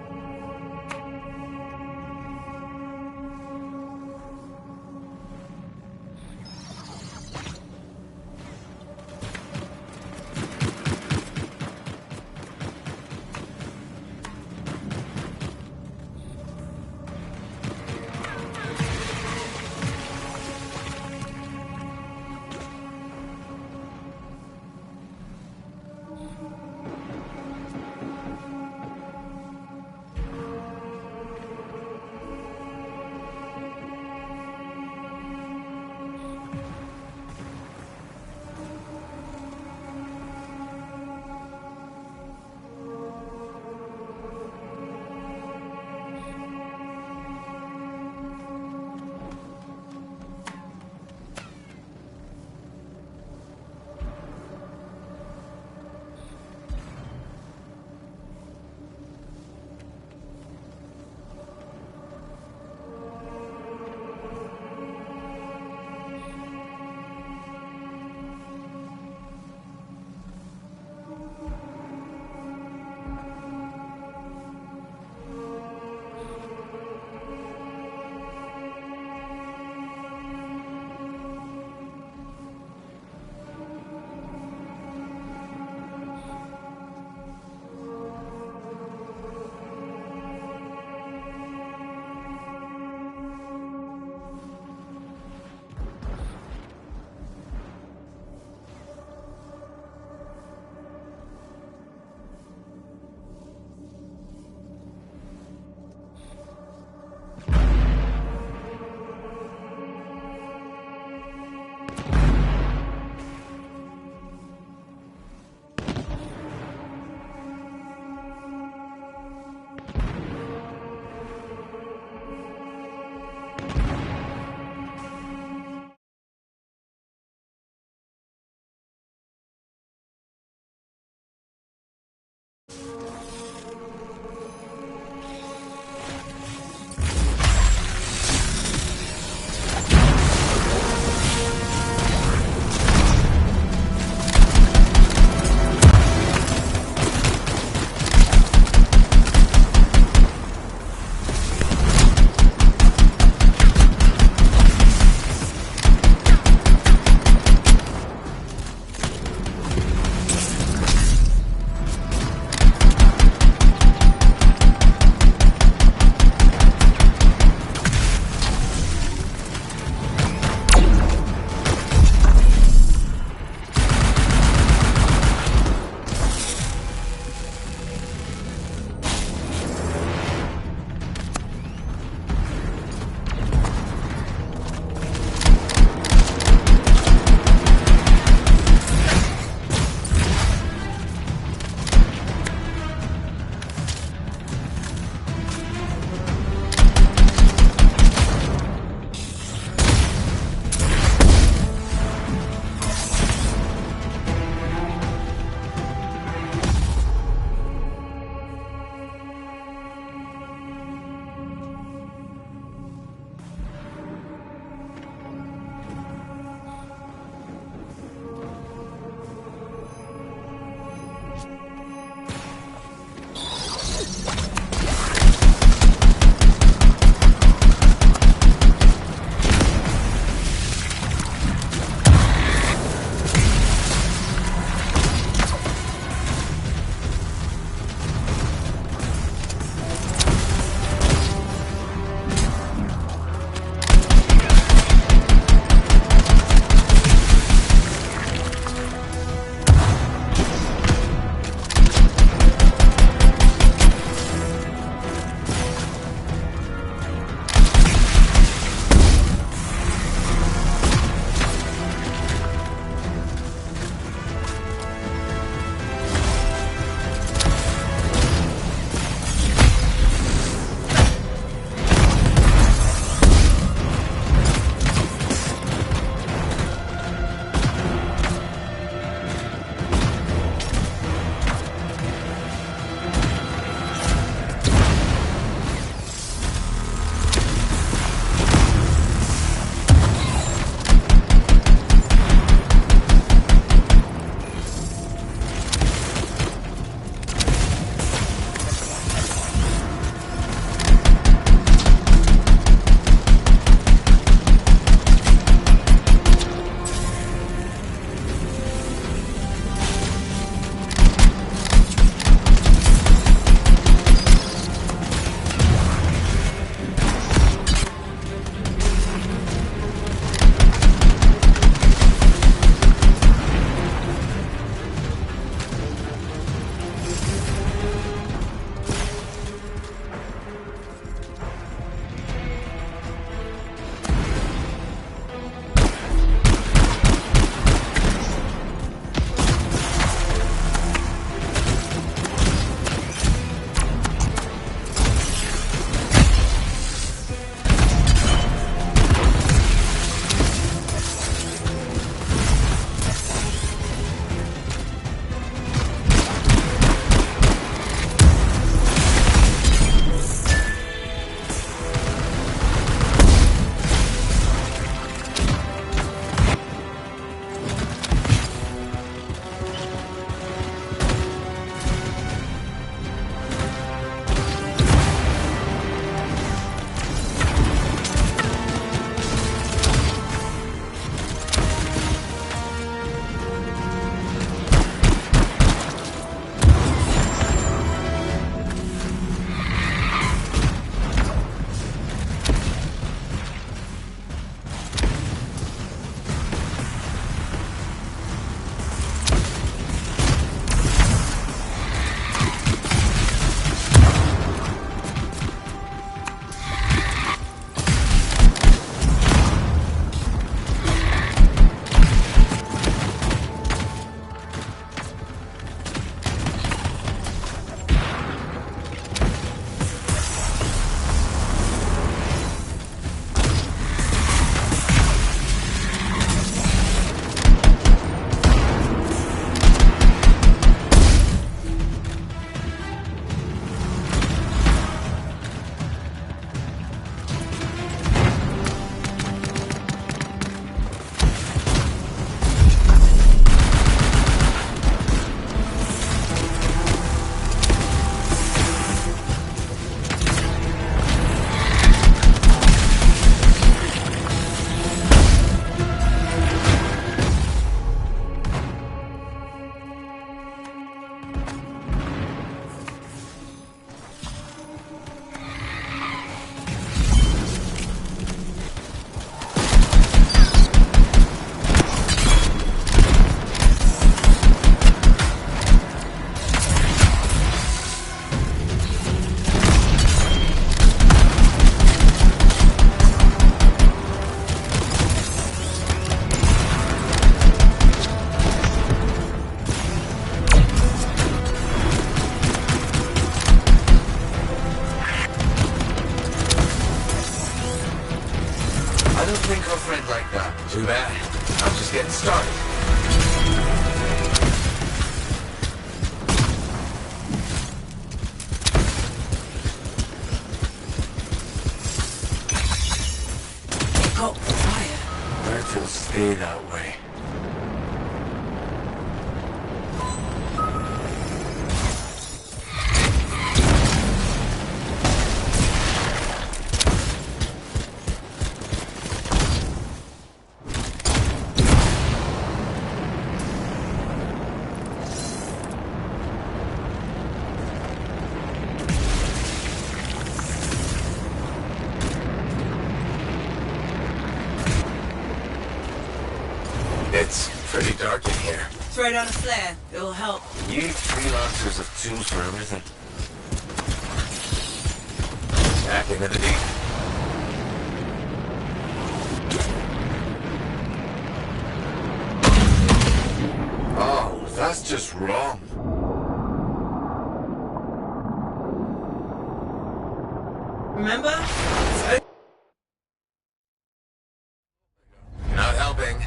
Too bad. I'm just getting started. Got fire. Let it stay that way. It's pretty dark in here. Throw down a flare. It'll help. You freelancers have tools for everything. Back into the deep. Oh, that's just wrong. Remember? Not helping.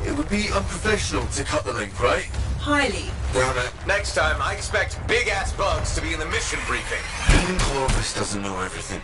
It would be unprofessional to cut the link, right? Highly. Damn it. Next time, I expect big-ass bugs to be in the mission briefing. Even Clovis doesn't know everything.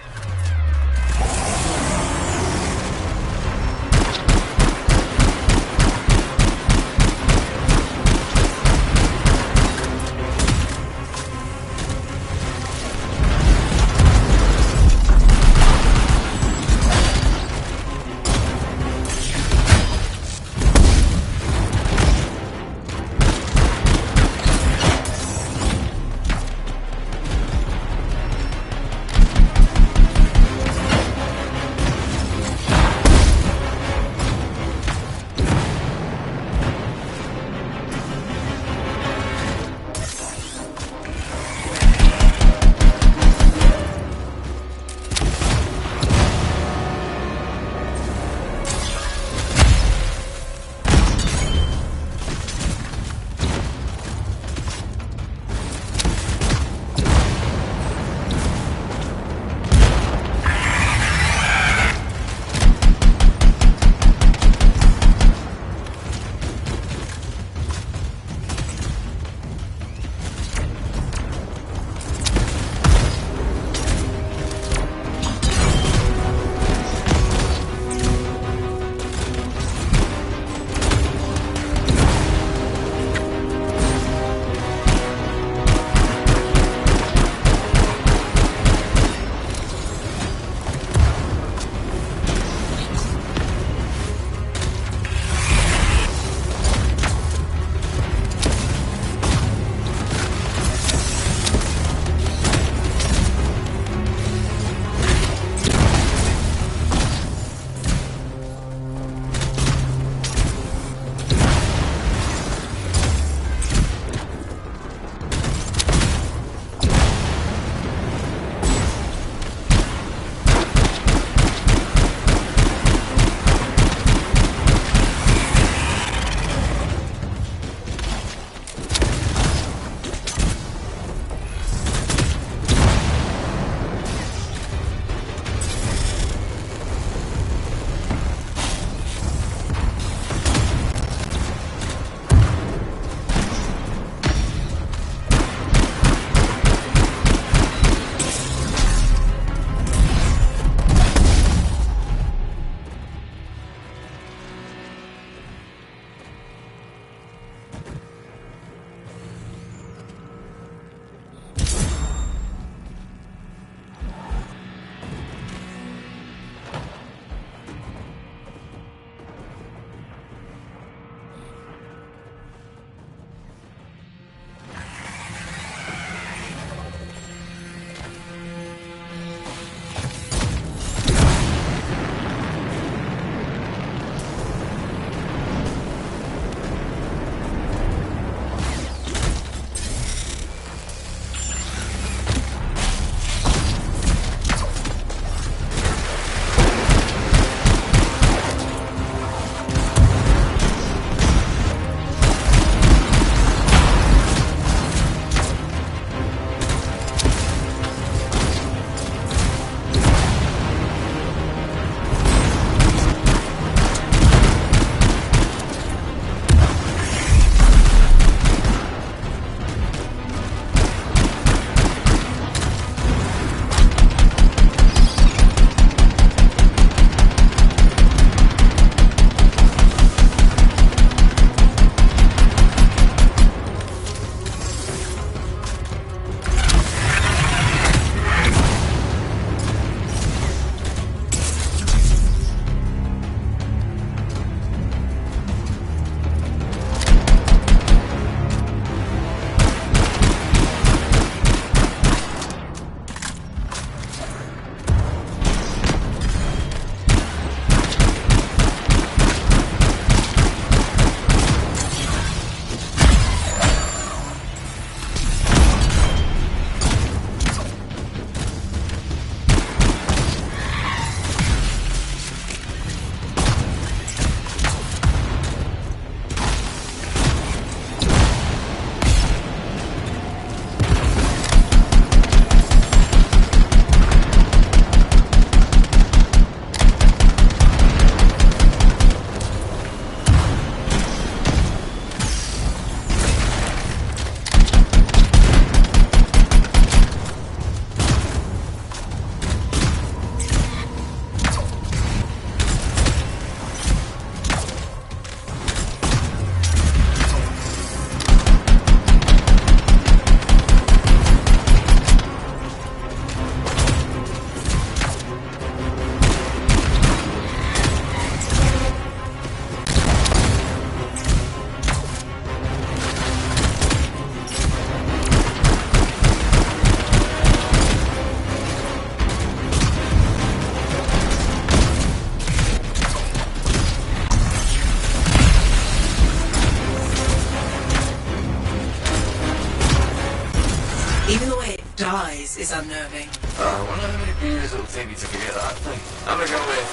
size is unnerving. I wonder how many beers it'll take me to forget that thing. I'm gonna go with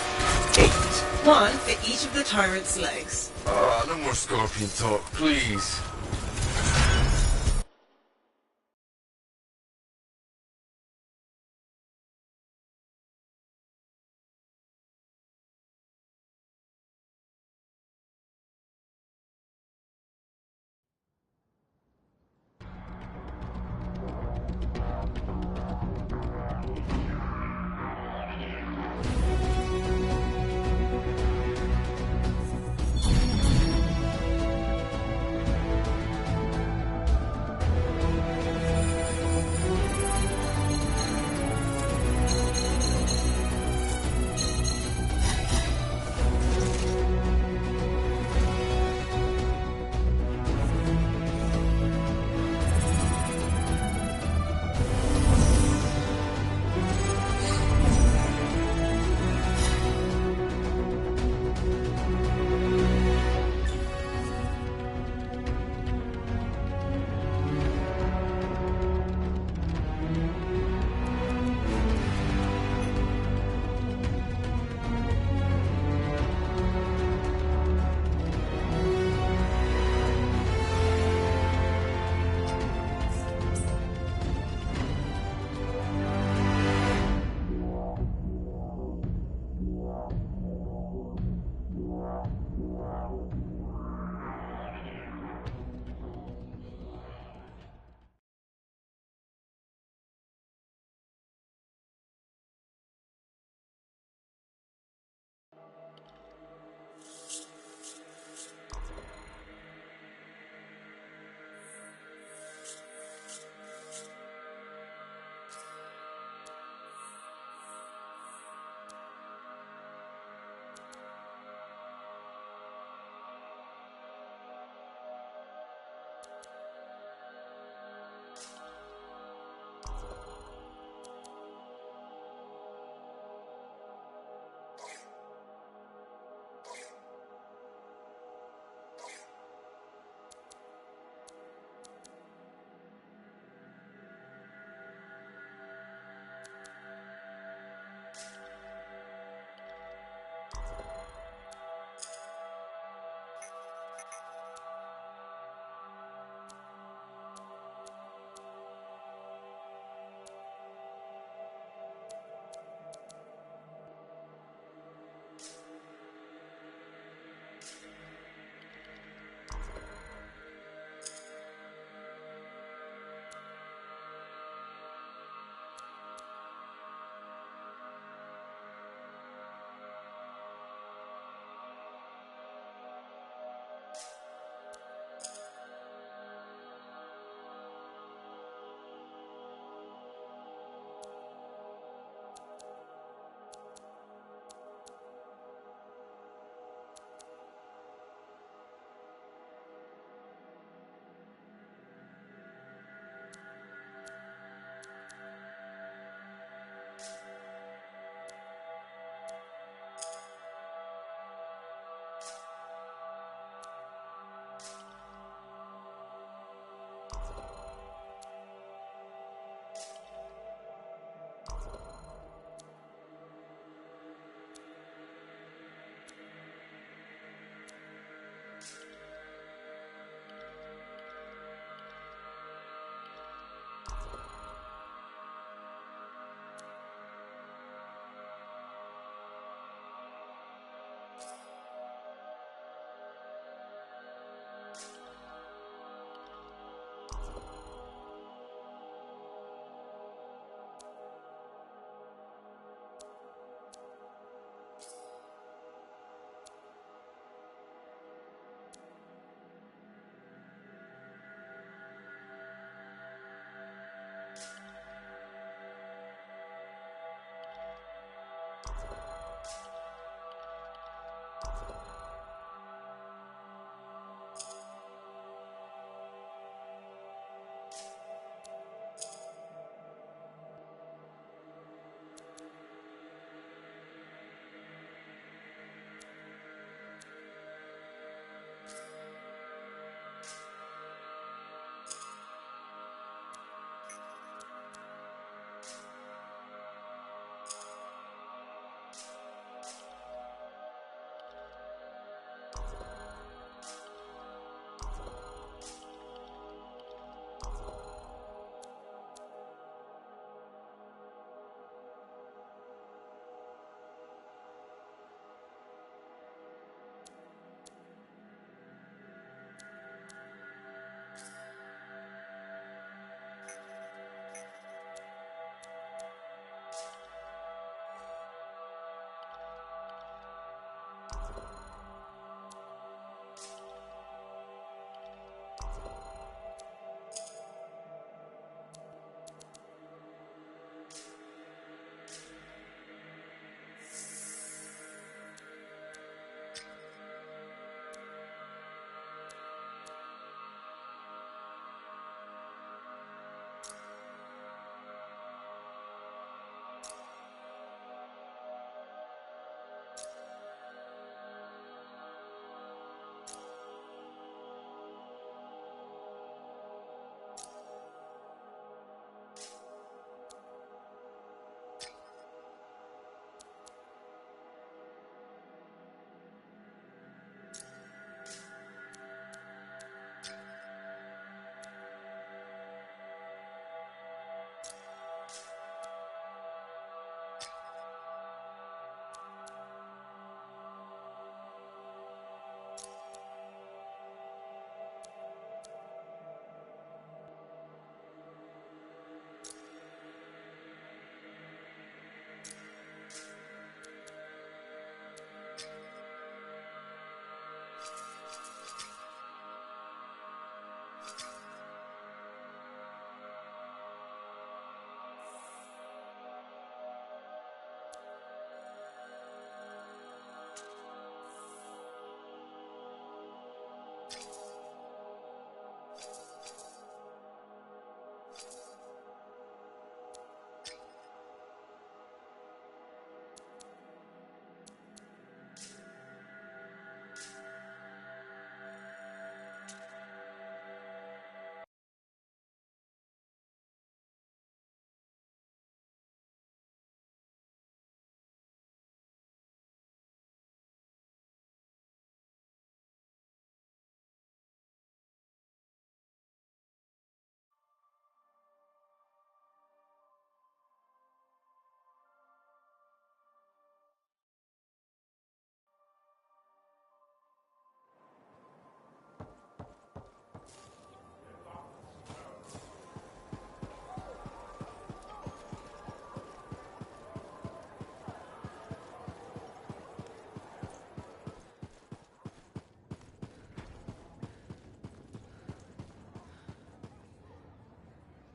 8. One for each of the tyrant's legs. No more scorpion talk, please.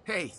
Hey,